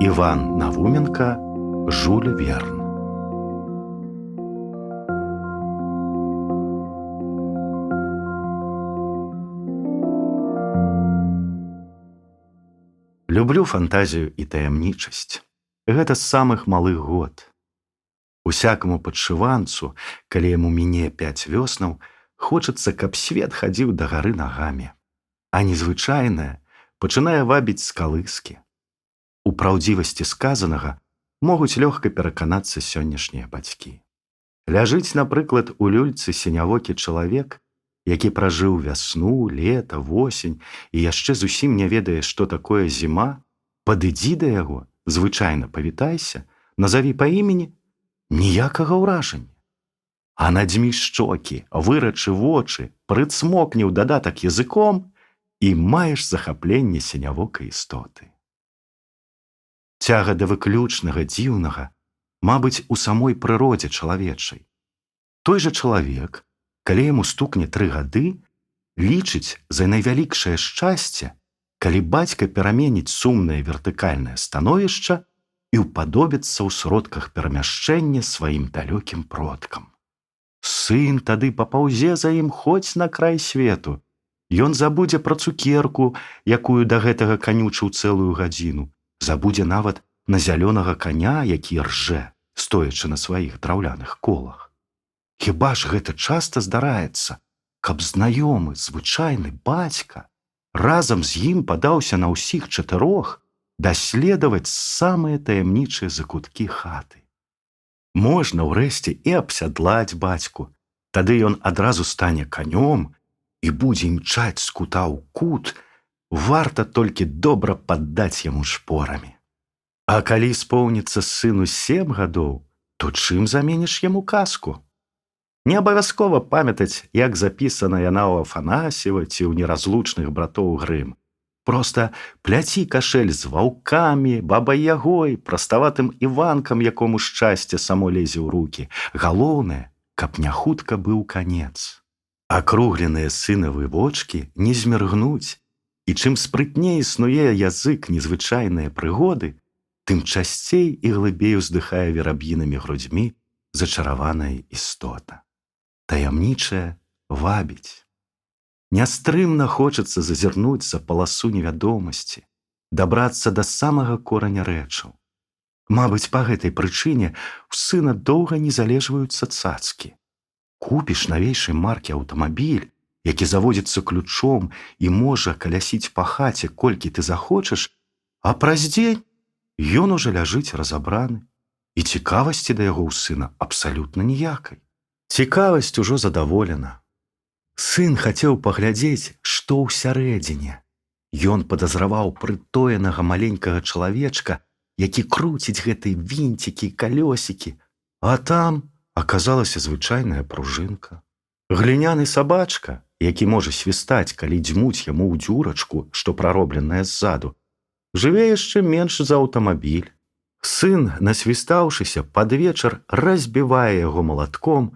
Іван Навуменка, Жюль Верн. Люблю фантазію і таямнічасць. Гэта з самых малых год. Усякаму падшыванцу, калі яму міне 5 вёснаў, хочацца, каб свет хадзіў да гары нагамі. А незвычайнае пачынае вабіць з калыскі. У праўдзівасці сказанага могуць лёгка пераканацца сённяшнія бацькі. Ляжыць, напрыклад, у люльцы сінявокі чалавек, які пражыў вясну, лета, восень і яшчэ зусім не ведае, што такое зіма, падыдзі да яго, звычайна павітайся, назаві па імені, ніякага ўражання. А надзьмі шчокі, вырачы вочы, прыцмокні ў дадатак языком і маеш захапленне сінявокай істоты. Цяга да выключнага, дзіўнага, мабыць, у самой прыродзе чалавечай. Той жа чалавек, калі яму стукне 3 гады, лічыць за найвялікшае шчасце, калі бацька пераменіць сумнае вертыкальнае становішча і ўпадобіцца ў сродках перамяшчэння сваім далёкім продкам. Сын тады папаўзе за ім хоць на край свету. Ён забудзе пра цукерку, якую да гэтага канючыў цэлую гадзіну, забудзе нават на зялёнага каня, які ржэ, стоячы на сваіх драўляных колах. Хіба ж гэта часта здараецца, каб знаёмы, звычайны бацька разам з ім падаўся на ўсіх 4 даследаваць самыя таямнічыя закуткі хаты. Можна ўрэшце і абсядлаць бацьку, тады ён адразу стане канём і будзе імчаць з кута ў кут, варта толькі добра паддаць яму шпорамі. А калі споўніцца сыну 7 гадоў, то чым заменіш яму казку? Не абавязкова памятаць, як запісана яна ў Афанасьева ці ў неразлучных братоў Грым. Проста пляці кашэль з ваўкамі, бабай-ягой, праставатым Іванкам, якому шчасце само лезе ў рукі. Галоўнае, каб не хутка быў канец. Акругленыя сынавы вочкі не зміргнуць, і чым спрытней існуе язык незвычайныя прыгоды, тым часцей і глыбей уздыхае вераб'інымі грудзьмі зачараваная істота. Таямнічая вабіць. Нястрымна хочацца зазірнуць за паласу невядомасці, дабрацца да самага кораня рэчаў. Мабыць, па гэтай прычыне у сына доўга не залежваюцца цацкі. Купіш навейшай маркі аўтамабіль, які заводзіцца ключом і можа калясіць па хаце, колькі ты захочаш, а праз дзень ён ужо ляжыць разабраны, і цікавасці да яго ў сына абсалютна ніякай. Цікавасць ужо задаволена. Сын хацеў паглядзець, што ўсярэдзіне. Ён падазраваў прытоенага маленькага чалавечка, які круціць гэтай вінцікі і калёсікі, а там аказалася звычайная пружынка. Гліняны сабачка, які можа свістаць, калі дзьмуць яму ў дзюрачку, што праробленая ззаду, жыве яшчэ менш за аўтамабіль. Сын, насвістаўшыся, пад вечар разбівае яго малатком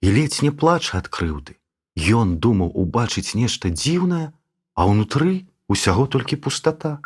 і ледзь не плача ад крыўды. Ён думаў убачыць нешта дзіўнае, а ўнутры усяго толькі пустата.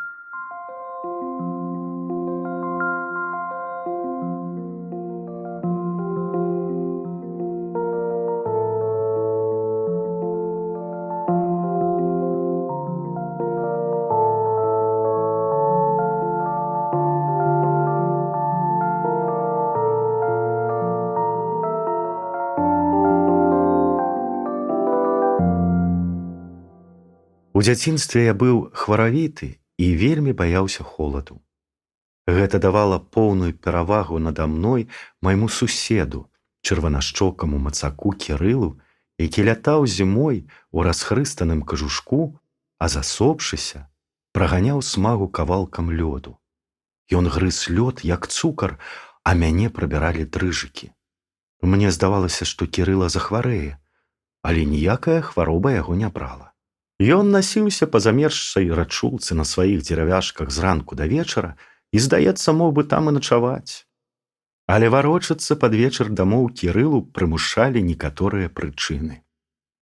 У дзяцінстве я быў хваравіты і вельмі баяўся холаду. Гэта давала поўную перавагу нада мной майму суседу, чырванашчокаму мацаку Кірылу, які лятаў зімой у расхрыстаным кажушку, а засопшыся, праганяў смагу кавалкам лёду. Ён грыз лёд, як цукар, а мяне прабіралі дрыжыкі. Мне здавалася, што Кірыла захварэе, але ніякая хвароба яго не брала. Ён насіўся па замерзшай рачулцы на сваіх дзеравяшках зранку да вечара і, здаецца, мог бы там і начаваць. Але варочацца пад вечар дамоў Кірылу прымушалі некаторыя прычыны.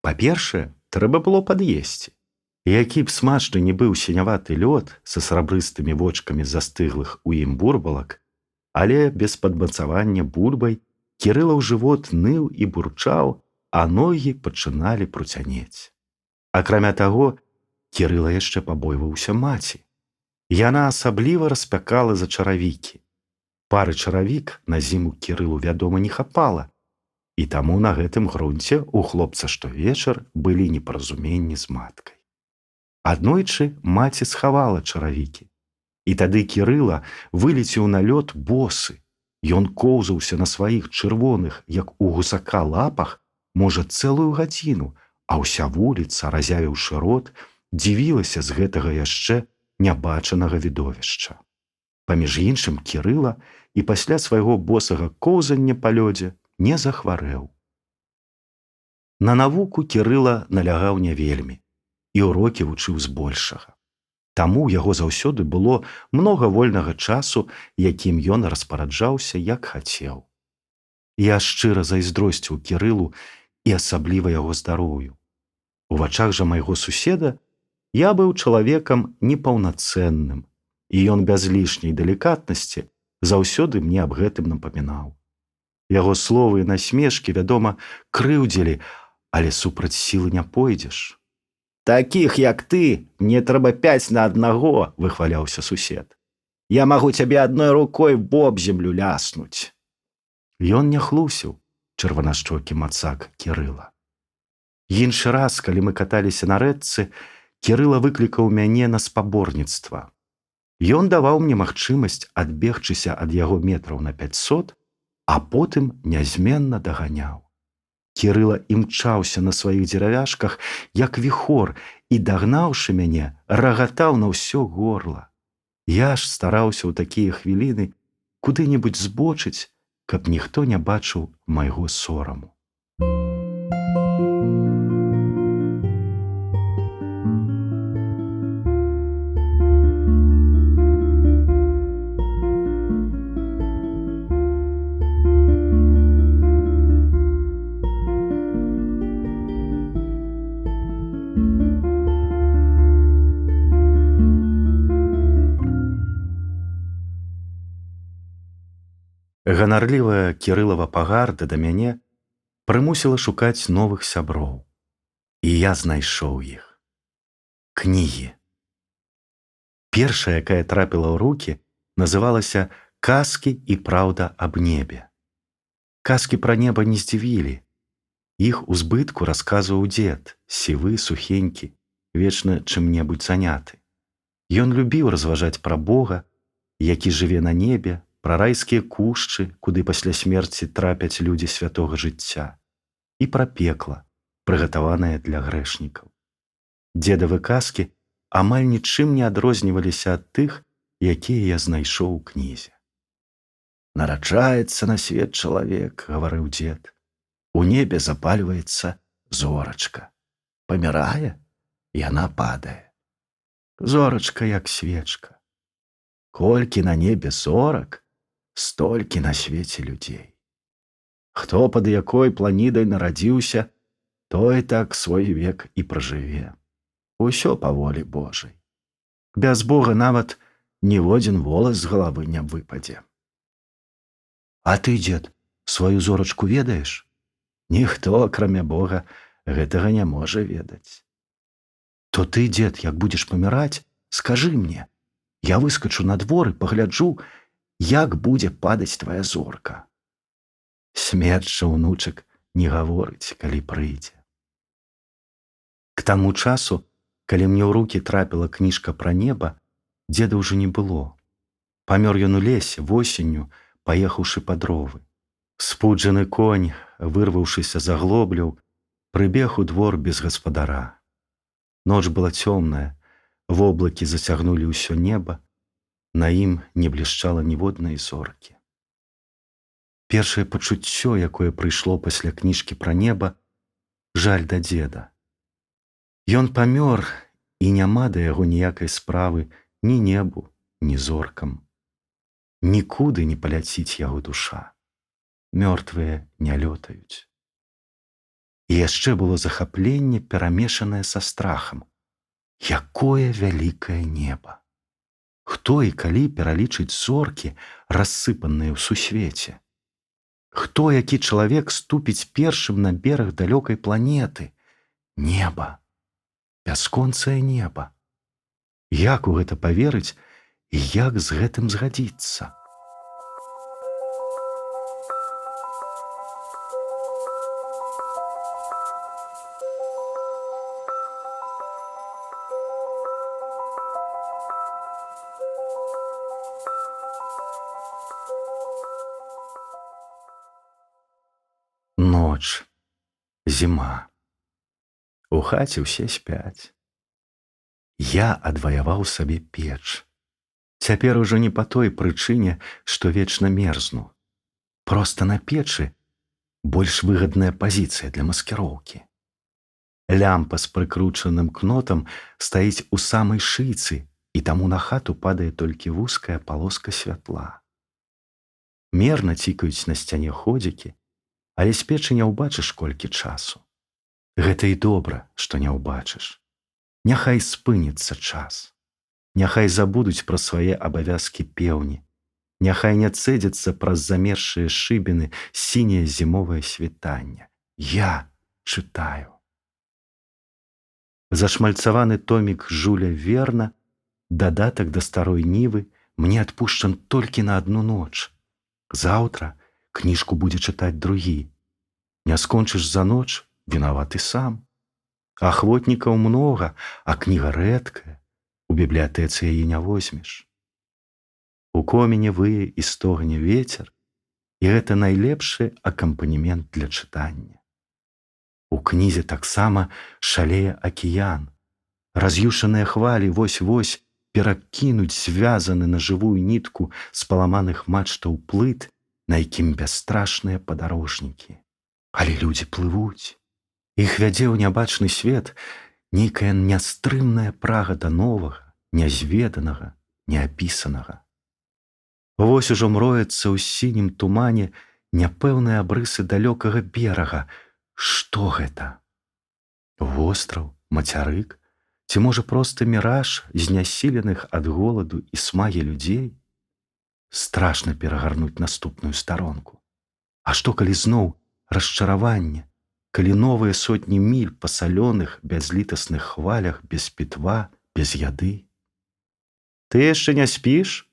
Па-першае, трэба было пад'есці. Які б смачны не быў сіняваты лёд са срабрыстымі вочкамі застыглых у ім бурбалак, але без падмацавання бульбай Кірылаў жывот ныў і бурчаў, а ногі пачыналі пруцянець. Акрамя таго, Кірыла яшчэ пабойваўся маці. Яна асабліва распякала за чаравікі. Пары чаравік на зіму Кірылу, вядома, не хапала, і таму на гэтым грунце ў хлопца штовечар былі непаразуменні з маткай. Аднойчы маці схавала чаравікі, і тады Кірыла вылецеў на лёд босы. Ён коўзаўся на сваіх чырвоных, як у гусака, лапах, можа, цэлую гадзіну, а ўся вуліца, разявіўшы рот, дзівілася з гэтага яшчэ нябачанага відовішча. Паміж іншым, Кірыла і пасля свайго босага коўзання па лёдзе не захварэў. На навуку Кірыла налягаў не вельмі, і ўрокі вучыў збольшага. Таму ў яго заўсёды было многа вольнага часу, якім ён распараджаўся, як хацеў. Я шчыра зайздросціў Кірылу і асабліва яго здароўю. У вачах жа майго суседа я быў чалавекам непаўнацэнным, і ён без лішняй далікатнасці заўсёды мне аб гэтым напамінаў. Яго словы і насмешкі, вядома, крыўдзілі, але супраць сілы не пойдзеш. «Такіх, як ты, мне трэба 5 на 1, – выхваляўся сусед. «Я магу цябе адной рукой в обземлю ляснуць». Ён не хлусіў, чырванашчокі мацак Кірыла. Іншы раз, калі мы каталіся на рэчцы, Кірыла выклікаў мяне на спаборніцтва. Ён даваў мне магчымасць адбегчыся ад яго метраў на 500, а потым нязменна даганяў. Кірыла імчаўся на сваіх дзеравяшках, як віхор, і, дагнаўшы мяне, рагатаў на ўсё горла. Я ж стараўся ў такія хвіліны куды-небудзь збочыць, каб ніхто не бачыў майго сораму. Ганарлівая Кірылава пагарда да мяне прымусіла шукаць новых сяброў. І я знайшоў іх. Кнігі. Першая, якая трапіла ў рукі, называлася «Казкі і праўда аб небе». Казкі пра неба не здзівілі. Іх у збытку расказваў дзед, сівы, сухенькі, вечна чым-небудзь заняты. Ён любіў разважаць пра Бога, які жыве на небе, пра райскія кушчы, куды пасля смерці трапяць людзі святога жыцця, і пра пекла, прыгатаванае для грэшнікаў. Дзедавы казкі амаль нічым не адрозніваліся ад тых, якія я знайшоў у кнізе. «Нараджаецца на свет чалавек, – гаварыў дзед, – у небе запальваецца зорачка. Памірае, яна падае. Зорачка, як свечка. Колькі на небе зорак, столькі на свеце людзей. Хто пад якой планідай нарадзіўся, той так свой век і пражыве. Усё па волі Божай. Без Бога нават ніводзін волас з галавы не выпадзе». «А ты, дзед, сваю зорачку ведаеш?» «Ніхто, акрамя Бога, гэтага не можа ведаць». «То ты, дзед, як будзеш паміраць, скажы мне. Я выскачу на двор і пагляджу, як будзе падаць твая зорка». Смерць жа, унучак, не гаворыць, калі прыйдзе. К таму часу, калі мне ў рукі трапіла кніжка пра неба, дзеда ўжо не было. Памёр ён у лесе восенню, паехаўшы па дровы. Спуджаны конь, вырваўшыся з аглобляў, прыбег у двор без гаспадара. Ноч была цёмная, воблакі зацягнулі ўсё неба, на ім не блішчала ніводнай зоркі. Першае пачуццё, якое прыйшло пасля кніжкі пра неба, жаль да дзеда. Ён памёр, і няма да яго ніякай справы ні небу, ні зоркам. Нікуды не паляціць яго душа. Мёртвыя не лётаюць. І яшчэ было захапленне, перамешанае са страхам. Якое вялікае неба! Хто і калі пералічыць зоркі, рассыпаныя ў сусвеце? Хто, які чалавек ступіць першым на бераг далёкай планеты? Неба, бясконцае неба. Як у гэта паверыць і як з гэтым згадзіцца? Ноч, зіма. У хаце ўсе спяць. Я адваяваў сабе печ. Цяпер ужо не па той прычыне, што вечна мерзну. Проста на печы больш выгадная пазіцыя для маскіроўкі. Лямпа з прыкручаным кнотам стаіць у самай шыйцы, і таму на хату падае толькі вузкая палоска святла. Мерна цікаюць на сцяне ходзікі, але з печы не ўбачыш колькі часу. Гэта і добра, што не ўбачыш. Няхай спыніцца час. Няхай забудуць пра свае абавязкі пеўні. Няхай не цэдзяцца праз замерзшыя шыбіны сіняе зімовае світанне. Я чытаю. Зашмальцаваны томік Жуля Верна, дадатак да старой нівы, мне адпушчан толькі на адну ноч. Заўтра кніжку будзе чытаць другі. Не скончыш за ноч, вінаваты сам. Ахвотнікаў многа, а кніга рэдкая. У бібліятэцы яе не возьмеш. У коміне вые і стогне вецер, і гэта найлепшы акампанемент для чытання. У кнізе таксама шалее акіян. Раз'юшаныя хвалі вось-вось перакінуць звязаны на жывую нітку з паламаных мачтаў плыт, на якім бясстрашныя падарожнікі. Але людзі плывуць. Іх вядзе ў нябачны свет нейкая нястрымная прага да новага, нязведанага, неапісанага. Вось ужо мроецца ў сінім тумане няпэўныя абрысы далёкага берага. Што гэта? Востраў, мацярык? Ці можа проста міраж знясіленых ад голаду і смагі людзей? Страшна перагарнуць наступную старонку. А што калі зноў расчараванне, калі новыя сотні міль па салёных, бязлітасных хвалях, без пітва, без яды? Ты яшчэ не спіш?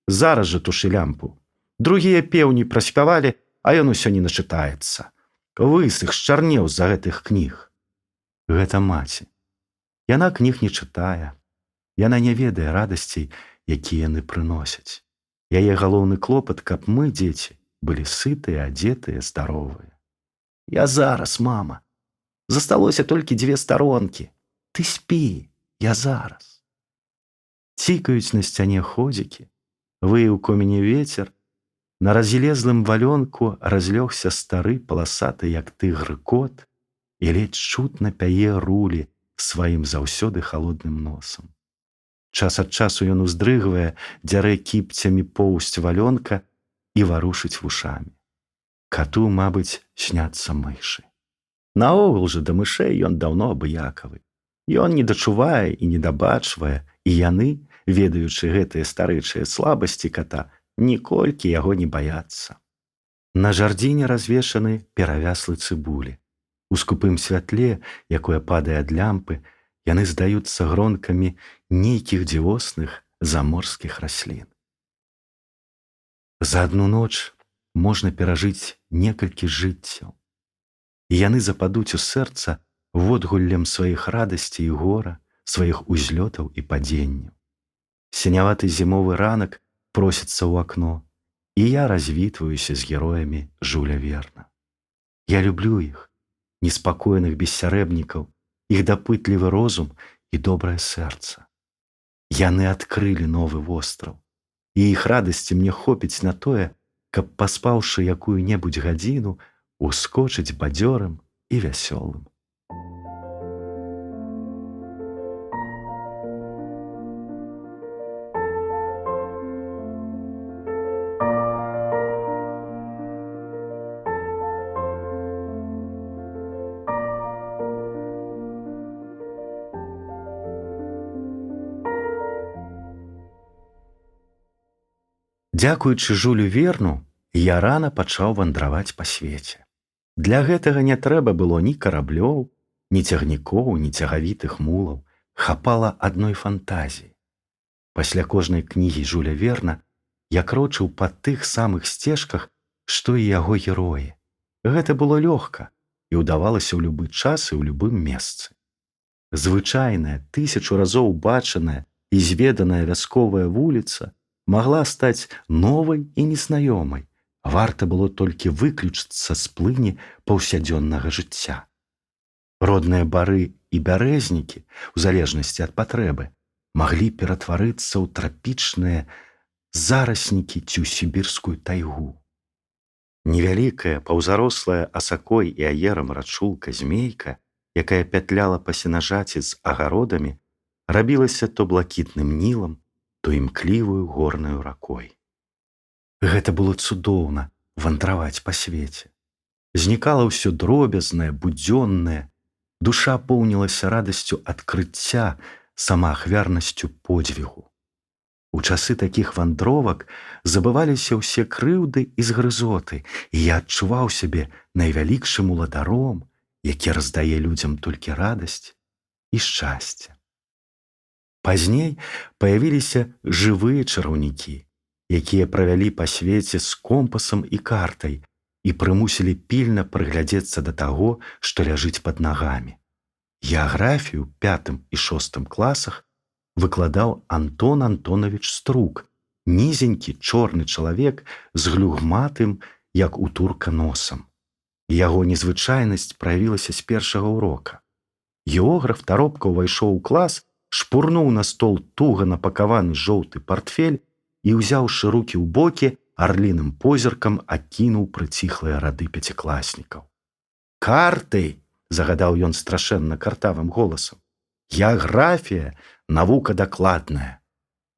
Зараз жа тушы лямпу. Другія пеўні праспявалі, а ён усё не начытаецца. Высых, счарнеў з-за гэтых кніг. Гэта маці. Яна кніг не чытае. Яна не ведае радасцей, якія яны прыносяць. Яе галоўны клопат, каб мы, дзеці, былі сытыя, адзетыя, здаровыя. Я зараз, мама. Засталося толькі 2 старонкі. Ты спі, я зараз. Цікаюць на сцяне ходзікі, вые ў коміне вецер. На разлезлым валёнку разлёгся стары паласаты, як тыгр, кот, і ледзь чутна пяе рулі сваім заўсёды халодным носам. Час ад часу ён уздрыгвае, дзярэ кіпцямі поўсць валёнка і варушыць вушамі. Кату, мабыць, сняцца мышы. Наогул жа да мышэй ён даўно абыякавы. Ён не дачувае і не дабачвае, і яны, ведаючы гэтыя старычыя слабасці ката, ніколькі яго не баяцца. На жардзіне развешаны перавяслы цыбулі. У скупым святле, якое падае ад лямпы, яны здаюцца гронкамі нейкіх дзівосных заморскіх раслін. За адну ноч можна перажыць некалькі жыццяў, і яны западуць у сэрца водгуллем сваіх радасцей і гора, сваіх узлётаў і падзенняў. Сіняваты зімовы ранак просіцца ў акно, і я развітваюся з героямі Жуля Верна. Я люблю іх, неспакойных бессярэбнікаў, іх дапытлівы розум і добрае сэрца. Яны адкрылі новы востраў, і іх радасці мне хопіць на тое, каб, паспаўшы якую-небудзь гадзіну, ускочыць бадзёрым і вясёлым. Дзякуючы Жюлю Верну, я рана пачаў вандраваць па свеце. Для гэтага не трэба было ні караблёў, ні цягнікоў, ні цягавітых мулаў. Хапала адной фантазіі. Пасля кожнай кнігі Жюля Верна я крочыў па тых самых сцежках, што і яго героі. Гэта было лёгка і ўдавалася ў любы час і ў любым месцы. Звычайная, 1000 разоў бачаная і зведаная вясковая вуліца магла стаць новай і незнаёмай. Варта было толькі выключыцца з плыні паўсядзённага жыцця. Родныя бары і бярэзнікі, у залежнасці ад патрэбы, маглі ператварыцца ў трапічныя зараснікі ці ў сібірскую тайгу. Невялікая, паўзарослая асакой і аерам рачулка-змейка, якая пятляла па сенажаці з агародамі, рабілася то блакітным нілам, то імклівую горнаю ракой. Гэта было цудоўна вандраваць па свеце. Знікала ўсё дробязнае, будзённае, душа поўнілася радасцю адкрыцця, самаахвярнасцю подзвігу. У часы такіх вандровак забываліся ўсе крыўды і згрызоты, і я адчуваў сябе найвялікшым уладаром, які раздае людзям толькі радасць і шчасце. Пазней паявіліся жывыя чараўнікі, якія правялі па свеце з компасам і картай і прымусілі пільна прыглядзецца да таго, што ляжыць пад нагамі. Геаграфію ў 5 і 6 класах выкладаў Антон Антонович Струк, нізенькі чорны чалавек з глюгматым, як у турка, носам. Яго незвычайнасць праявілася з першага ўрока. Географ таропка ўвайшоў у клас, шпурнуў на стол туга напакаваны жоўты партфель і, узяўшы рукі ў бокі, арліным позіркам акінуў прыціхлыя рады пяцікласнікаў. «Карты!» – загадаў ён страшэнна картавым голасам. «Геаграфія – навука дакладная!»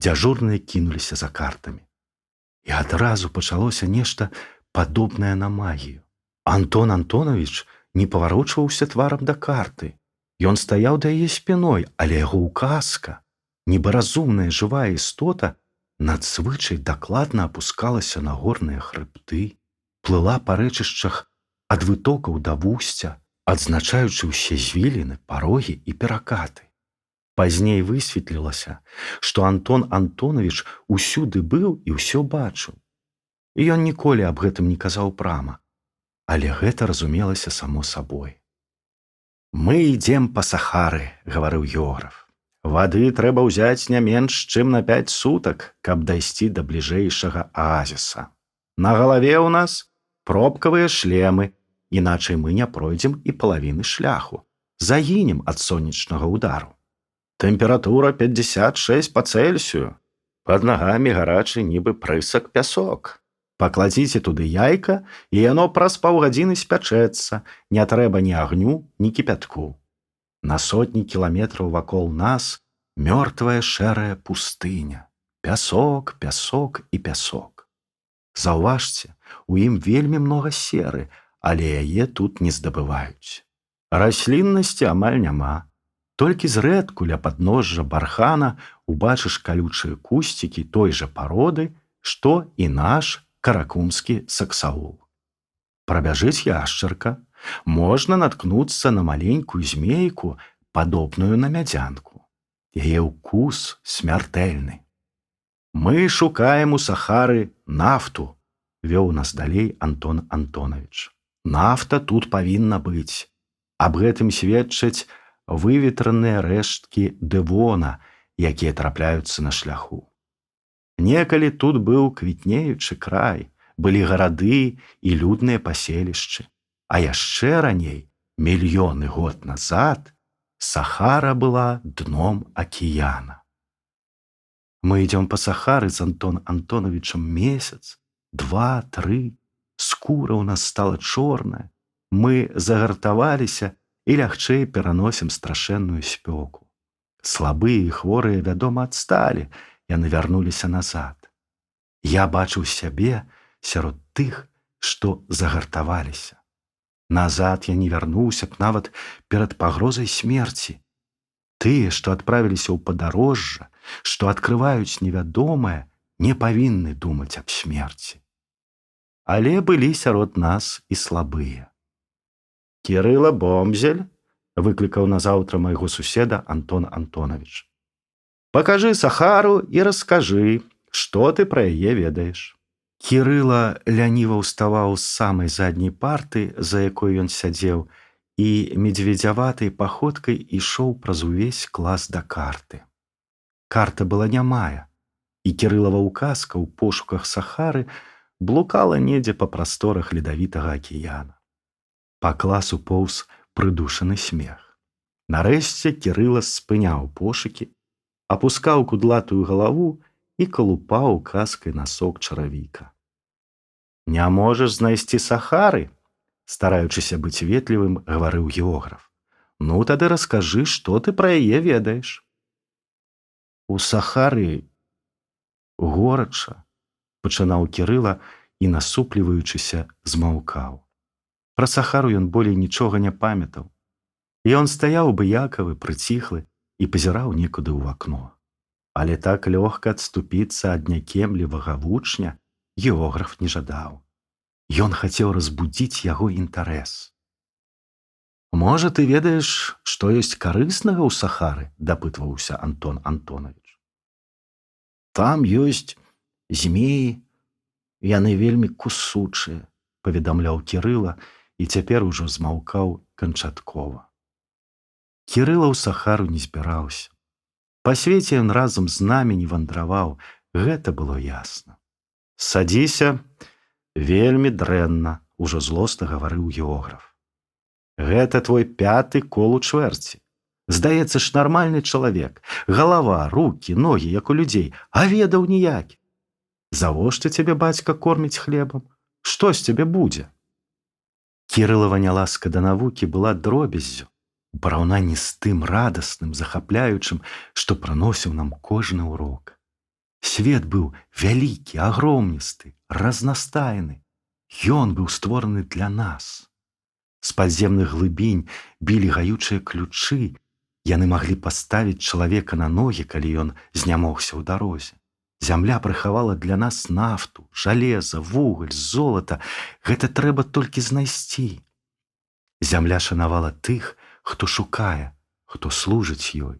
Дзяжурныя кінуліся за картамі. І адразу пачалося нешта падобнае на магію. Антон Антонович не паварочваўся тварам да карты. Ён стаяў да яе спіной, але яго ўказка, нібы разумная жывая істота, надзвычай дакладна апускалася на горныя хрыбты, плыла па рэчышчах ад вытокаў да вусця, адзначаючы ўсе звіліны, парогі і перакаты. Пазней высветлілася, што Антон Антонович усюды быў і ўсё бачыў. І ён ніколі аб гэтым не казаў прама, але гэта разумелася само сабой. «Мы ідзем па Сахары», – гаварыў географ. «Вады трэба ўзяць не менш, чым на 5 сутак, каб дайсці да бліжэйшага аазіса. На галаве ў нас пробкавыя шлемы, іначай мы не пройдзем і палавіны шляху. Загінем ад сонечнага ўдару. Тэмпература 56 па Цельсію. Пад нагамі гарачы нібы прысак пясок. Пакладзіце туды яйка, і яно праз паўгадзіны спячэцца. Не трэба ні агню, ні кіпятку. На сотні кіламетраў вакол нас мёртвая шэрая пустыня. Пясок, пясок і пясок. Заўважце, у ім вельмі многа серы, але яе тут не здабываюць. Расліннасці амаль няма. Толькі зрэдку ля падножжа бархана убачыш калючыя кусцікі той жа пароды, што і наш каракумскі саксаул. Прабяжыць яшчарка, можна наткнуцца на маленькую змейку, падобную на мядзянку. Яе ўкус смяртэльны. «Мы шукаем у Сахары нафту», – вёў нас далей Антон Антонович. «Нафта тут павінна быць. Аб гэтым сведчаць выветраныя рэшткі дэвона, якія трапляюцца на шляху. Некалі тут быў квітнеючы край, былі гарады і людныя паселішчы. А яшчэ раней, мільёны год назад, Сахара была дном акіяна. Мы ідём па Сахары з Антон Антоновичам месяц, 2, 3, скура ў нас стала чорная, мы загартаваліся і лягчэй пераносім страшэнную спёку. Слабыя і хворыя, вядома, адсталі, яны вярнуліся назад. Я бачыў сябе сярод тых, што загартаваліся. Назад я не вярнуўся б нават перад пагрозай смерці. Тыя, што адправіліся ў падарожжа, што адкрываюць невядомае, не павінны думаць аб смерці. Але былі сярод нас і слабыя. «Кірыла Бомзель», – выклікаў назаўтра майго суседа Антон Антонович. «Пакажы Сахару і раскажы, што ты пра яе ведаеш». Кірыла ляніва ўставаў з самай задняй парты, за якой ён сядзеў, і медведзяватай паходкай ішоў праз увесь клас да карты. Карта была нямая, і Кірылава ўказка ў пошуках Сахары блукала недзе па прасторах ледавітага акіяна. Па класу поўз прыдушаны смех. Нарэшце Кірыла спыняў пошукі, апускаў кудлатую галаву і калупаў указкай носок чаравіка. «Не можаш знайсці Сахары?» – стараючыся быць ветлівым, гаварыў географ. «Ну, тады раскажы, што ты пра яе ведаеш». «У Сахары горача», – пачынаў Кірыла і, насупліваючыся, змаўкаў. Пра Сахару ён болей нічога не памятаў. Ён стаяў абыякавы, прыціхлы і пазіраў некуды ў акно. Але так лёгка адступіцца ад някемлівага вучня географ не жадаў. Ён хацеў разбудзіць яго інтарэс. «Можа, ты ведаеш, што ёсць карыснага ў Сахары?» – дапытваўся Антон Антонович. «Там ёсць змеі, яны вельмі кусучыя», – паведамляў Кірыла і цяпер ужо змаўкаў канчаткова. Кірыла ў Сахару не збіраўся. Па свеце ён разам з намі не вандраваў, гэта было ясна. «Садзіся, вельмі дрэнна», – ужо злосна гаварыў географ. «Гэта твой 5-ты кол у чвэрці. Здаецца ж, нармальны чалавек. Галава, рукі, ногі, як у людзей, а ведаў ніякі. Завошта цябе бацька корміць хлебам? Што з цябе будзе?» Кірылава няляска да навукі была дробяззю у параўнанні з тым радасным, захапляючым, што прыносіў нам кожны урок. Свет быў вялікі, агромністы, разнастайны. Ён быў створаны для нас. З падземных глыбінь білі гаючыя ключы. Яны маглі паставіць чалавека на ногі, калі ён знямогся ў дарозе. Зямля прыхавала для нас нафту, жалеза, вугаль, золата. Гэта трэба толькі знайсці. Зямля шанавала тых, хто шукае, хто служыць ёй.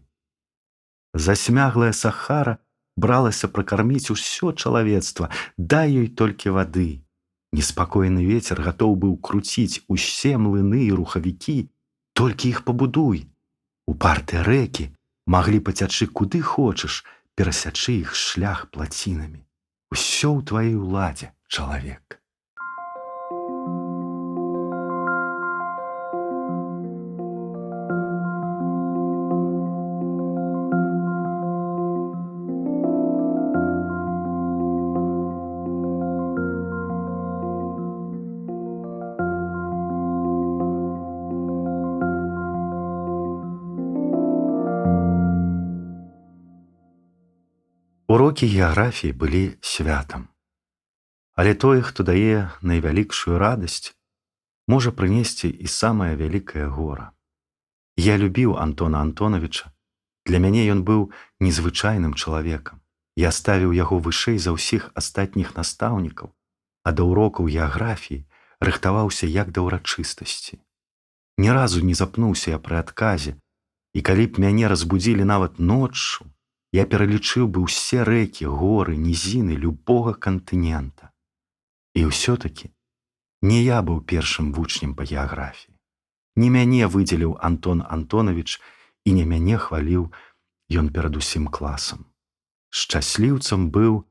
Засмяглая Сахара бралася пракарміць усё чалавецтва, дай ёй толькі вады. Неспакойны вецер гатоў быў круціць усе млыны і рухавікі, толькі іх пабудуй. Упартыя рэкі маглі пацячы куды хочаш, перасячы іх шлях плацінамі. Усё ў тваёй уладзе, чалавек. Урокі геаграфіі былі святам. Але тое, хто дае найвялікшую радасць, можа прынесці і самае вялікае гора. Я любіў Антона Антоновича. Для мяне ён быў незвычайным чалавекам. Я ставіў яго вышэй за ўсіх астатніх настаўнікаў, а да урокаў геаграфіі рыхтаваўся як да ўрачыстасці. Ні разу не запнуўся я пры адказе, і калі б мяне разбудзілі нават ноччу, я пералічыў бы ўсе рэкі, горы, нізіны любога кантынента. І ўсё-такі не я быў першым вучнем па геаграфіі. Не мяне выдзеліў Антон Антонович і не мяне хваліў ён перад усім класам. Шчасліўцам быў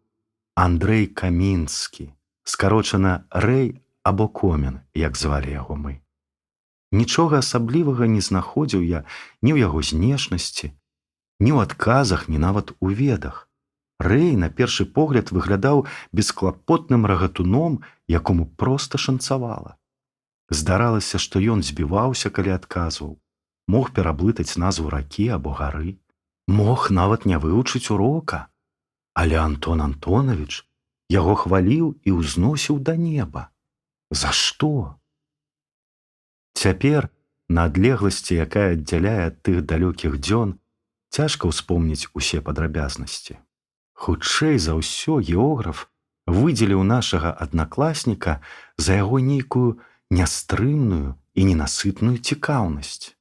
Андрэй Камінскі, скарочана Рэй або Комін, як звалі яго мы. Нічога асаблівага не знаходзіў я ні ў яго знешнасці, ні ў адказах, ні нават у ведах. Рэй на першы погляд выглядаў бесклапотным рагатуном, якому проста шанцавала. Здаралася, што ён збіваўся, калі адказваў, мог пераблытаць назву ракі або гары, мог нават не вывучыць урока. Але Антон Антонович яго хваліў і ўзносіў да неба. За што? Цяпер, на адлегласці, якая аддзяляе ад тых далёкіх дзён, цяжка ўспомніць усе падрабязнасці. Хутчэй за ўсё географ выдзеліў нашага аднакласніка за яго нейкую нястрымную і ненасытную цікаўнасць.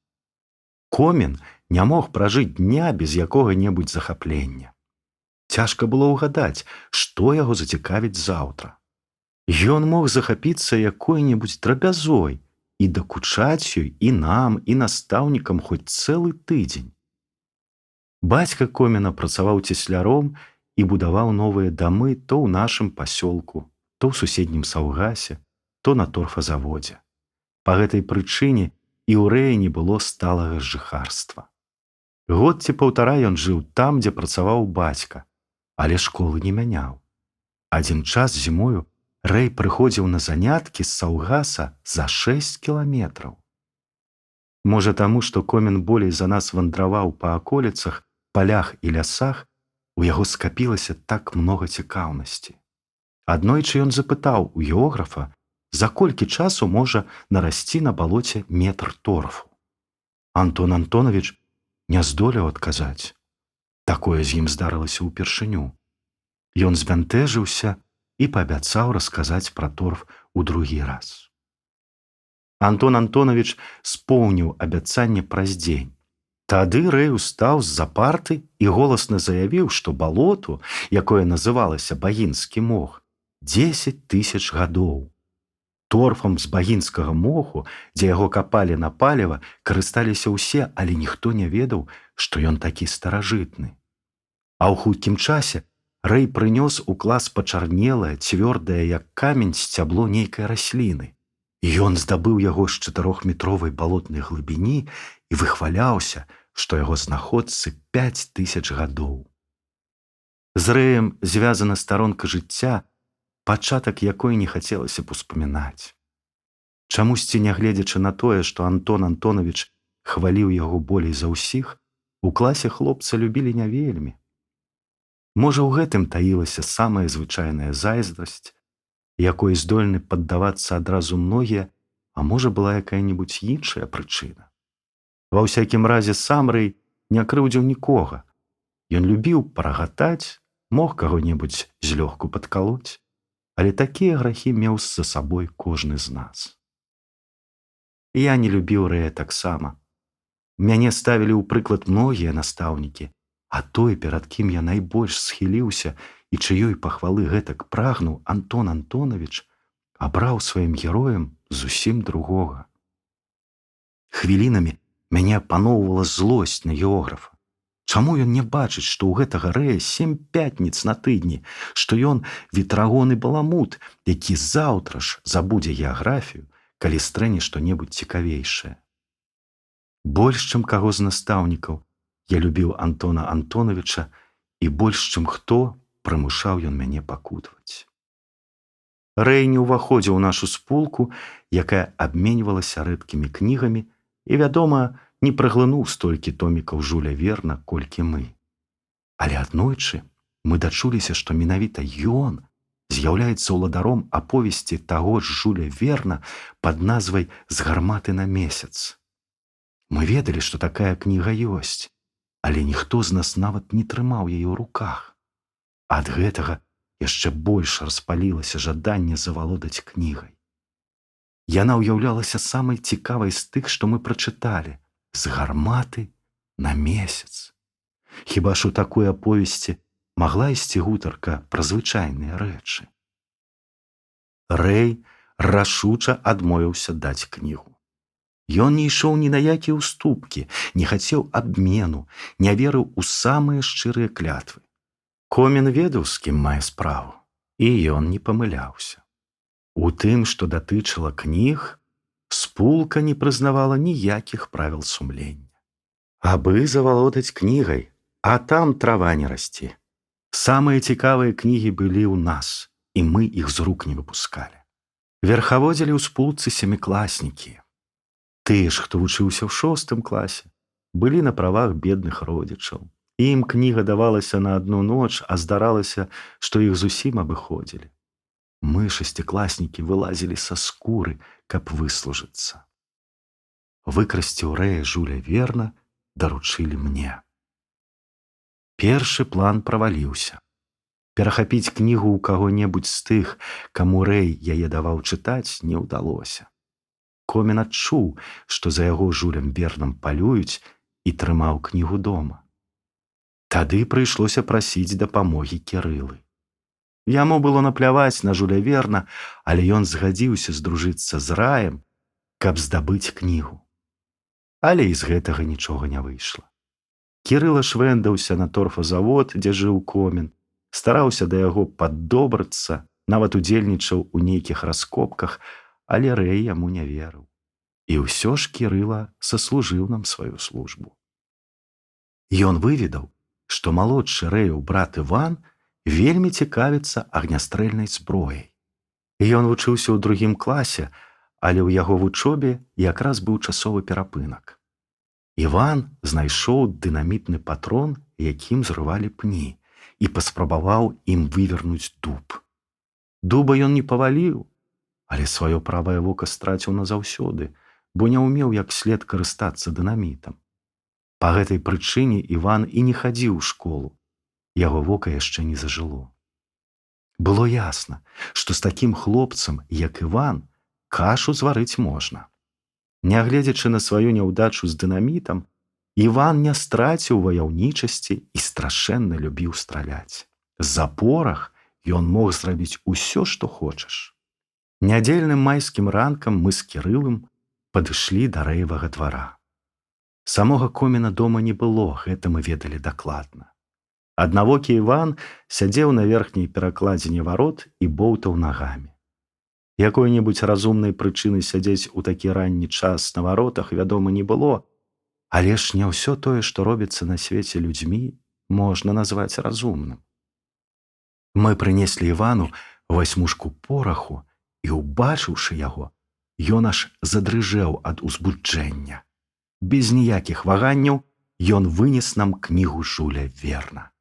Комін не мог пражыць дня без якога-небудзь захаплення. Цяжка было ўгадаць, што яго зацікавіць заўтра. Ён мог захапіцца якой-небудзь драбязой і дакучаць ёй і нам, і настаўнікам хоць цэлы тыдзень. Бацька Коміна працаваў цесляром і будаваў новыя дамы то ў нашым пасёлку, то ў суседнім саўгасе, то на торфазаводзе. Па гэтай прычыне і ў Рэі не было сталага жыхарства. Год ці паўтара ён жыў там, дзе працаваў бацька, але школы не мяняў. Адзін час зімою Рэй прыходзіў на заняткі з саўгаса за 6 кіламетраў. Можа таму, што Комін болей за нас вандраваў па аколіцах, палях і лясах, у яго скапілася так многа цікаўнасці. Аднойчы ён запытаў у географа, за колькі часу можа нарасці на балоце метр торфу. Антон Антонович не здолеў адказаць. Такое з ім здарылася ўпершыню. Ён збянтэжыўся і паабяцаў расказаць пра торф у другі раз. Антон Антонович споўніў абяцанне праз дзень. Тады Рэй устаў з-за парты і голасна заявіў, што балоту, якое называлася Багінскі мох, 10 000 гадоў. Торфам з багінскага моху, дзе яго капалі на паліва, карысталіся ўсе, але ніхто не ведаў, што ён такі старажытны. А ў хуткім часе Рэй прынёс у клас пачарнелае, цвёрдае, як камень, сцябло нейкай расліны. Ён здабыў яго з 4-метровай балотнай глыбіні і выхваляўся, што яго знаходцы 5000 гадоў. З Рэем звязана старонка жыцця, пачатак якой не хацелася б успамінаць. Чамусьці, нягледзячы на тое, што Антон Антонович хваліў яго болей за ўсіх, у класе хлопца любілі не вельмі. Можа, у гэтым таілася самая звычайная зайздрасць, якой здольны паддавацца адразу многія, а можа, была якая-небудзь іншая прычына. Ва ўсякім разе сам Рэй не крыўдзіў нікога. Ён любіў парагатаць, мог каго-небудзь злёгку падкалоць, але такія грахі меў за сабой кожны з нас. Я не любіў Рэя таксама. Мяне ставілі ў прыклад многія настаўнікі, а той, перад кім я найбольш схіліўся і чыёй пахвалы гэтак прагнуў, Антон Антонович, абраў сваім героем зусім другога. Хвілінамі мяне апаноўвала злосць на географа. Чаму ён не бачыць, што ў гэтага Рэя 7 пятніц на тыдні, што ён ветрагон і баламут, які заўтра ж забудзе геаграфію, калі стрэне што-небудзь цікавейшае. Больш, чым каго з настаўнікаў, я любіў Антона Антоновича, і больш, чым хто, прымушаў ён мяне пакутаваць. Рэй не ўваходзіў у нашу спулку, якая абменьвалася рэдкімі кнігамі, і, вядома, не праглынуў столькі томікаў Жуля Верна, колькі мы. Але аднойчы мы дачуліся, што менавіта ён з'яўляецца ўладаром аповесці таго ж Жуля Верна пад назвай «З гарматы на месяц». Мы ведалі, што такая кніга ёсць, але ніхто з нас нават не трымаў яе ў руках. Ад гэтага яшчэ больш распалілася жаданне завалодаць кнігай. Яна ўяўлялася самай цікавай з тых, што мы прачыталі, «З гарматы на месяц». Хіба ж у такой аповесці магла ісці гутарка пра звычайныя рэчы? Рэй рашуча адмовіўся даць кнігу. Ён не ішоў ні на якія ўступкі, не хацеў абмену, не верыў у самыя шчырыя клятвы. Комін ведаў, з кім мае справу, і ён не памыляўся. У тым, што датычыла кніг, спулка не прызнавала ніякіх правіл сумлення. Абы завалодаць кнігай, а там трава не расце. Самыя цікавыя кнігі былі ў нас, і мы іх з рук не выпускалі. Верхаводзілі ў спулцы сямікласнікі. Тыя ж, хто вучыўся ў 6 класе, былі на правах бедных родзічаў. Ім кніга давалася на адну ноч, а здаралася, што іх зусім абыходзілі. Мы, 6класнікі, вылазілі са скуры, каб выслужыцца. Выкрасці ў Рэя Жуля Верна даручылі мне. Першы план праваліўся. Перахапіць кнігу ў каго-небудзь з тых, каму Рэй яе даваў чытаць, не ўдалося. Комін адчуў, што за яго Жулем Вернам палююць, і трымаў кнігу дома. Тады прыйшлося прасіць дапамогі Кірылы. Яму было напляваць на Жуля Верна, але ён згадзіўся здружыцца з Раем, каб здабыць кнігу. Але і з гэтага нічога не выйшла. Кірыла швэндаўся на торфазавод, дзе жыў Комін, стараўся да яго паддобрацца, нават удзельнічаў у нейкіх раскопках, але Рэй яму не верыў. І ўсё ж Кірыла саслужыў нам сваю службу. Ён выведаў, што малодшы Рэяў брат Іван вельмі цікавіцца агнястрэльнай зброяй. Ён вучыўся ў 2 класе, але ў яго вучобе якраз быў часовы перапынак. Іван знайшоў дынамітны патрон, якім зрывалі пні, і паспрабаваў ім вывернуць дуб. Дуба ён не паваліў, але сваё правае вока страціў назаўсёды, бо не ўмеў як след карыстацца дынамітам. Па гэтай прычыне Іван і не хадзіў у школу. Яго вока яшчэ не зажыло. Было ясна, што з такім хлопцам, як Іван, кашу зварыць можна. Нягледзячы на сваю няўдачу з дынамітам, Іван не страціў ваяўнічасці і страшэнна любіў страляць. З-за порах ён мог зрабіць усё, што хочаш. Нядзельным майскім ранкам мы з Кірылам падышлі да Рэевага двара. Самога Коміна дома не было, гэта мы ведалі дакладна. Аднавокі Іван сядзеў на верхняй перакладзіне варот і боўтаў нагамі. Якой-небудзь разумнай прычыны сядзець у такі ранні час на варотах, вядома, не было, але ж не ўсё тое, што робіцца на свеце людзьмі, можна назваць разумным. Мы прынеслі Івану васьмушку пораху, і, убачыўшы яго, ён аж задрыжэў ад узбуджэння. Без ніякіх ваганняў ён вынес нам кнігу Жуля Верна.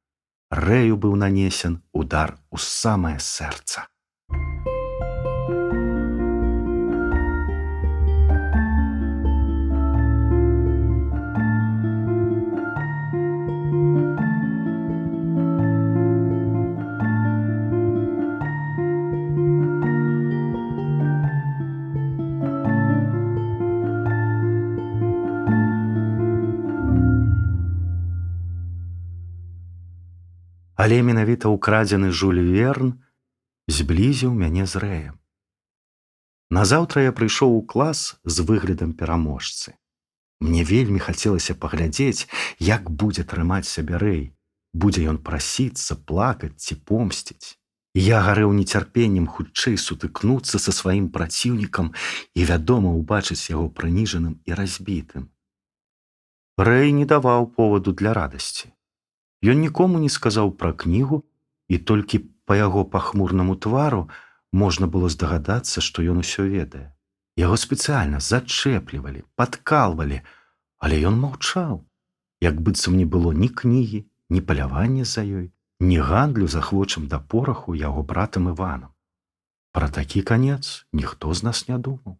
Рэю быў нанесен удар у самае сэрца. Але менавіта ўкрадзены Жуль Верн зблізіў мяне з Рэем. Назаўтра я прыйшоў у клас з выглядам пераможцы. Мне вельмі хацелася паглядзець, як будзе трымаць сябе Рэй. Будзе ён прасіцца, плакаць ці помсціць. Я гарэў нецярпеннем хутчэй сутыкнуцца са сваім праціўнікам і, вядома, убачыць яго прыніжаным і разбітым. Рэй не даваў поваду для радасці. Ён нікому не сказаў пра кнігу, і толькі па яго пахмурнаму твару можна было здагадацца, што ён усё ведае. Яго спецыяльна зачэплівалі, падкалвалі, але ён маўчаў, як быццам не было ні кнігі, ні палявання за ёй, ні гандлю захвочым да пораху яго братам Іванам. Пра такі канец ніхто з нас не думаў.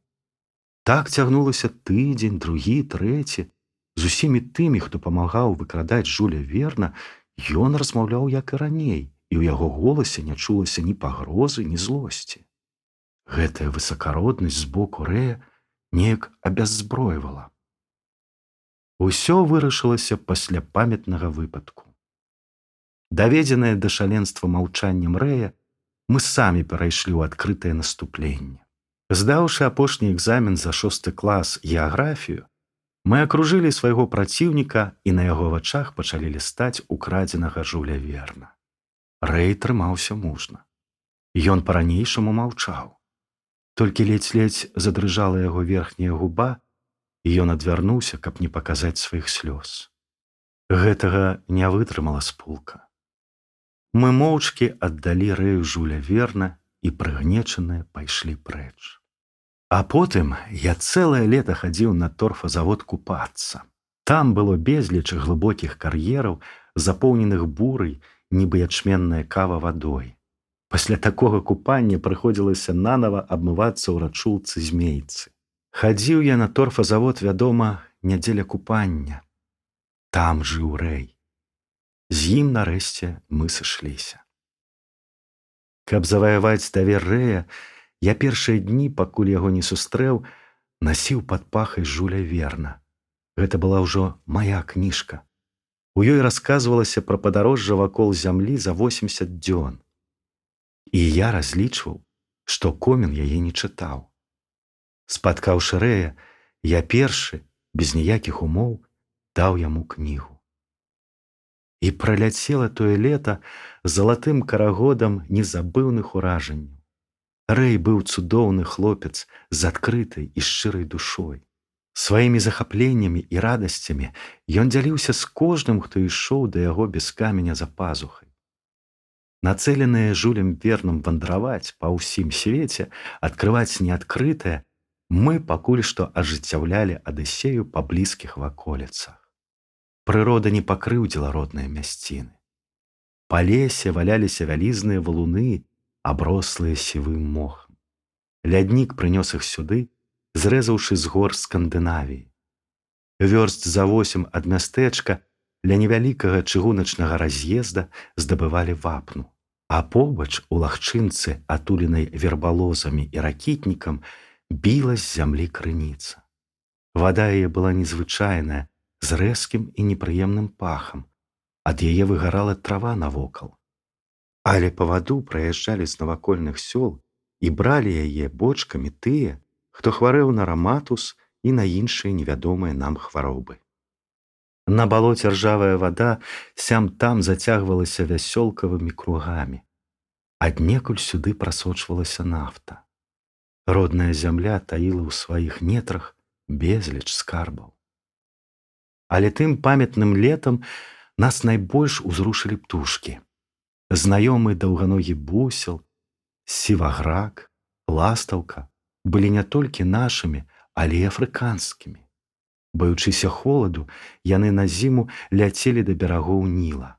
Так цягнулася тыдзень, другі, трэці. З усімі тымі, хто памагаў выкрадаць Жуля Верна, ён размаўляў як і раней, і ў яго голасе не чулася ні пагрозы, ні злосці. Гэтая высакароднасць з боку Рэя неяк абяззброівала. Усё вырашылася пасля памятнага выпадку. Даведзенае да шаленства маўчаннем Рэя, мы самі перайшлі ў адкрытае наступленне. Здаўшы апошні экзамен за 6 клас геаграфію, мы акружылі свайго праціўніка і на яго вачах пачалі лістаць украдзенага Жуля Верна. Рэй трымаўся мужна. Ён па-ранейшаму маўчаў. Толькі ледзь-ледзь задрыжала яго верхняя губа, і ён адвярнуўся, каб не паказаць сваіх слёз. Гэтага не вытрымала спулка. Мы моўчкі аддалі Рэю Жуля Верна і прыгнечаныя пайшлі прэч. А потым я цэлае лета хадзіў на торфазавод купацца. Там было безліч глыбокіх кар'ераў, запоўненых бурай, нібы ячменная кава вадой. Пасля такога купання прыходзілася нанава абмывацца ў рачулцы Змейцы. Хадзіў я на торфазавод, вядома, не дзеля купання. Там жыў Рэй. З ім нарэшце мы сышліся. Каб заваяваць давер Рэя, я першыя дні, пакуль яго не сустрэў, насіў пад пахай Жуля Верна. Гэта была ўжо мая кніжка. У ёй расказвалася пра падарожжа вакол зямлі за 80 дзён. І я разлічваў, што Комін яе не чытаў. Спаткаўшы Рэя, я першы, без ніякіх умоў, даў яму кнігу. І праляцела тое лета залатым карагодам незабыўных уражанняў. Рэй быў цудоўны хлопец з адкрытай і шчырай душой. Сваімі захапленнямі і радасцямі ён дзяліўся з кожным, хто ішоў да яго без каменя за пазухай. Нацэленыя Жулем Верном вандраваць па ўсім свеце, адкрываць неадкрытае, мы пакуль што ажыццяўлялі адысею па блізкіх ваколіцах. Прырода не пакрыўдзіла родныя мясціны. Па лесе валяліся вялізныя валуны, аброслыя сівым мохам. Ляднік прынёс іх сюды, зрэзаўшы з гор Скандынавіі. Вёрст за 8 ад мястэчка ля невялікага чыгуначнага раз'езда здабывалі вапну, а побач у лагчынцы, атуленай вербалозамі і ракітнікам, біла з зямлі крыніца. Вада яе была незвычайная, з рэзкім і непрыемным пахам. Ад яе выгарала трава навокал. Але па ваду праязджалі з навакольных сёл і бралі яе бочкамі тыя, хто хварэў на раматус і на іншыя невядомыя нам хваробы. На балоце ржавая вада сям-там зацягвалася вясёлкавымі кругамі. Аднекуль сюды прасочвалася нафта. Родная зямля таіла ў сваіх нетрах безліч скарбаў. Але тым памятным летам нас найбольш узрушылі птушкі. Знаёмы даўганогі бусел, сіваграк, ластаўка былі не толькі нашымі, але і афрыканскімі. Баючыся холаду, яны на зіму ляцелі да берагоў Ніла.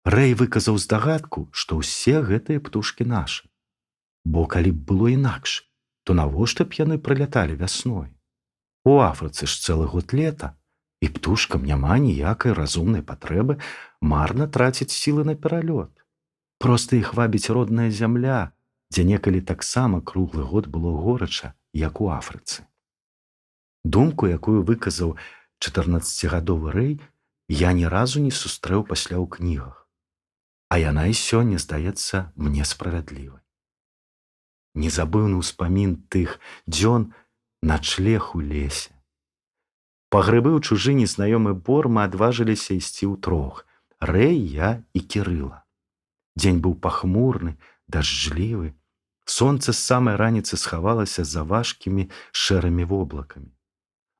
Рэй выказаў здагадку, што ўсе гэтыя птушкі нашы. Бо калі б было інакш, то навошта б яны прыляталі вясной? У Афрыцы ж цэлы год лета, і птушкам няма ніякай разумнай патрэбы марна траціць сілы на пералёт. Проста іх вабіць родная зямля, дзе некалі таксама круглы год было горача, як у Афрыцы. Думку, якую выказаў 14гадовы Рэй, я ні разу не сустрэў пасля ў кнігах. А яна і сёння здаецца мне справядлівай. Незабыўны ўспамін тых дзён начлег у лесе. Па грыбы ў чужыне знаёмы бор мы адважыліся ісці ўтрох. Рэй, я і Кірыла. Дзень быў пахмурны, дажджлівы. Сонца з самай раніцы схавалася за важкімі шэрымі воблакамі.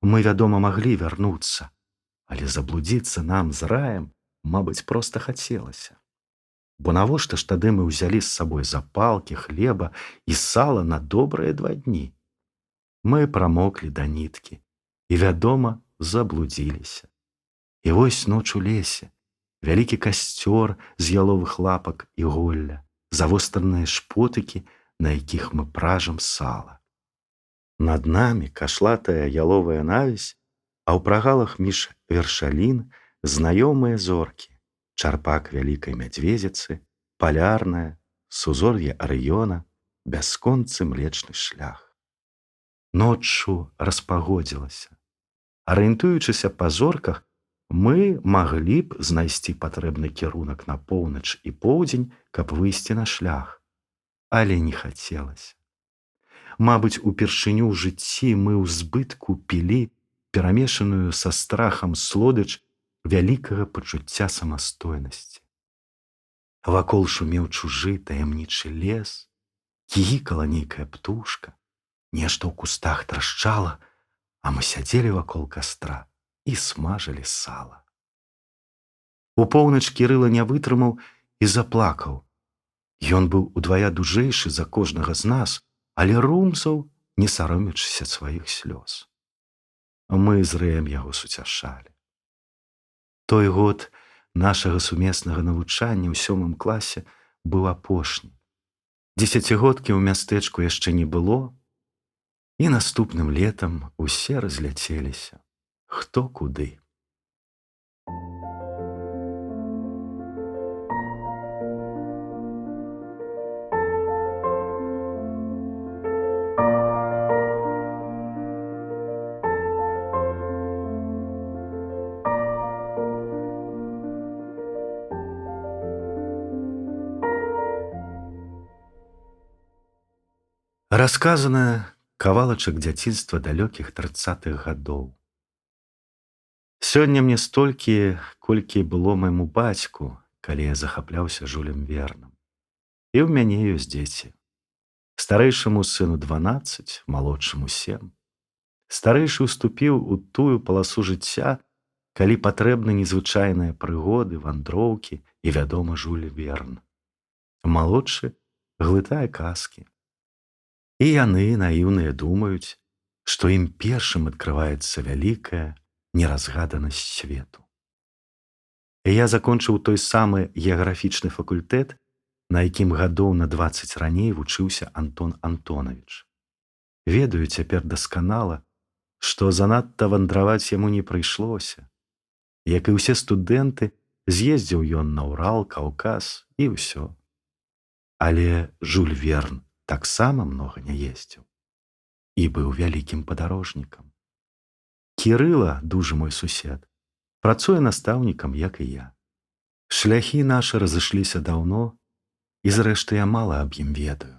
Мы, вядома, маглі вярнуцца, але заблудзіцца нам з раем, мабыць, проста хацелася. Бо навошта ж тады мы ўзялі з сабой запалкі, хлеба і сала на добрыя 2 дні? Мы прамоклі да ніткі і, вядома, заблудзіліся. І вось ноч у лесе, вялікі касцёр з яловых лапак і голля, завостраныя шпотыкі, на якіх мы пражам сала. Над намі кашлатая яловая навесь, а ў прагалах між вершалін знаёмыя зоркі, чарпак вялікай мядзведзіцы, палярная, сузор'е Арыёна, бясконцы млечны шлях. Ноччу распагодзілася. Арыентуючыся па зорках, мы маглі б знайсці патрэбны кірунак на поўнач і поўдзень, каб выйсці на шлях. Але не хацелася. Мабыць, упершыню ў жыцці мы ў збытку пілі перамешаную са страхам слодыч вялікага пачуцця самастойнасці. Вакол шумеў чужы таямнічы лес, кігікала нейкая птушка, нешта ў кустах трашчала, а мы сядзелі вакол кастра і смажылі сала. У поўнач Кірыла не вытрымаў і заплакаў. Ён быў удвая дужэйшы за кожнага з нас, але румзаў, не саромячыся сваіх слёз. Мы з Рэем яго суцяшалі. Той год нашага сумеснага навучання ў 7 класе быў апошні. 10годкі ў мястэчку яшчэ не было, і наступным летам усе разляцеліся, хто куды. Расказана кавалачак дзяцінства далёкіх 30-х гадоў. Сёння мне столькі, колькі было майму бацьку, калі я захапляўся Жюлем Вернам. І ў мяне ёсць дзеці. Старэйшаму сыну 12, малодшаму 7. Старэйшы ўступіў у тую паласу жыцця, калі патрэбны незвычайныя прыгоды, вандроўкі і, вядома, Жюль Верн. Малодшы глытае казкі. І яны, наіўныя, думаюць, што ім першым адкрываецца вялікая неразгаданасць свету. І я закончыў той самы геаграфічны факультэт, на якім гадоў на 20 раней вучыўся Антон Антонавіч. Ведаю цяпер дасканала, што занадта вандраваць яму не прыйшлося. Як і ўсе студэнты, з'ездзіў ён на Урал, Каўказ і ўсё. Але Жюль Верн таксама многа не ездзіў і быў вялікім падарожнікам. Кірыла, дужы мой сусед, працуе настаўнікам, як і я. Шляхі нашы разышліся даўно, і зрэшты я мала аб ім ведаю.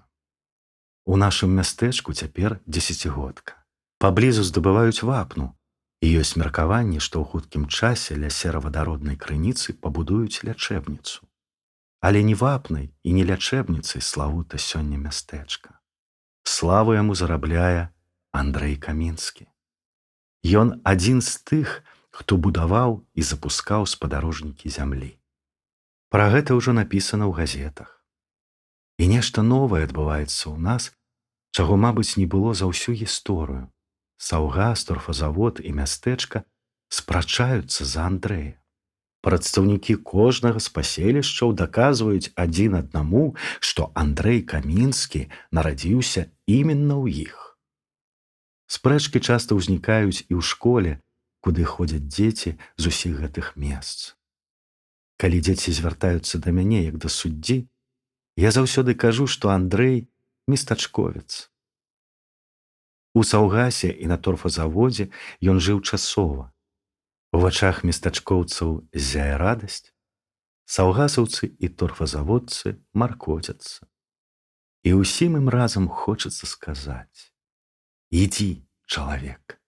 У нашым мястэчку цяпер 10-годка. Паблізу здабываюць вапну, і ёсць меркаванне, што ў хуткім часе ля серавадароднай крыніцы пабудуюць лячэбніцу. Але ні вапнай і ні лячэбніцай славута сёння мястэчка. Славу яму зарабляе Андрэй Камінскі. Ён адзін з тых, хто будаваў і запускаў спадарожнікі зямлі. Пра гэта ўжо напісана ў газетах. І нешта новае адбываецца ў нас, чаго, мабыць, не было за ўсю гісторыю. Саўгас, торфазавод і мястэчка спрачаюцца за Андрэя. Прадстаўнікі кожнага з паселішчаў даказваюць адзін аднаму, што Андрэй Камінскі нарадзіўся іменна ў іх. Спрэчкі часта ўзнікаюць і ў школе, куды ходзяць дзеці з усіх гэтых месц. Калі дзеці звяртаюцца да мяне як да суддзі, я заўсёды кажу, што Андрэй местачковец. У Саўгасе і на торфазаводзе ён жыў часова. У вачах местачкоўцаў ззяе радасць, саўгасаўцы і торфазаводцы маркоцяцца. І ўсім ім разам хочацца сказаць: «Ідзі, чалавек,